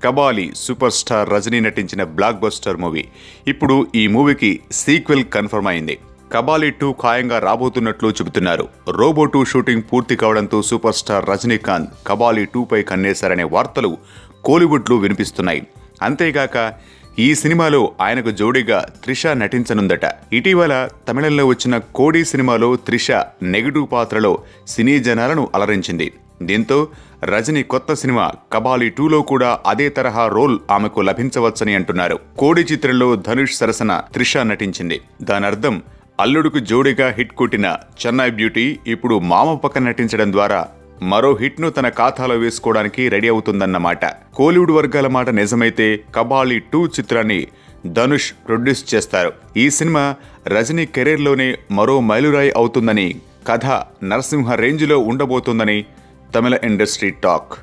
Kabali super star Rajani నటించిన block buster movie. ఇప్పుడు ఈ మూవీకి సీక్వెల్ కన్ఫర్మ్ అయింది. కబాలి 2 ఖాయంగా రాబోతున్నట్లు చెబుతున్నారు. రోబో 2 షూటింగ్ పూర్తి కావడంతో సూపర్ స్టార్ రజనీకాంత్ కబాలి 2 పై కన్నేశారనే వార్తలు కోలీవుడ్లో వినిపిస్తున్నాయి. అంతేగాక ఈ సినిమాలో ఆయనకు జోడీగా త్రిష నటించనుందట. ఇటీవల తమిళంలో వచ్చిన కోడి సినిమాలో త్రిష నెగిటివ్ పాత్రలో సినీ జనాలను అలరించింది. దీంతో రజనీ కొత్త సినిమా కబాలి 2లో కూడా అదే తరహా రోల్ ఆమెకు లభించవచ్చని అంటున్నారు. కోడి చిత్రంలో ధనుష్ సరసన త్రిష నటించింది. దానర్థం అల్లుడుకు జోడీగా హిట్ కొట్టిన చెన్నై బ్యూటీ ఇప్పుడు మామ పక్కన నటించడం ద్వారా మరో హిట్ను తన ఖాతాలో వేసుకోవడానికి రెడీ అవుతుందన్నమాట. కోలీవుడ్ వర్గాల మాట నిజమైతే కబాలి 2 చిత్రాన్ని ధనుష్ ప్రొడ్యూస్ చేస్తారు. ఈ సినిమా రజనీ కెరీర్లోనే మరో మైలురాయి అవుతుందని, కథ నరసింహ రేంజ్లో ఉండబోతోందని తమిళ ఇండస్ట్రీ టాక్.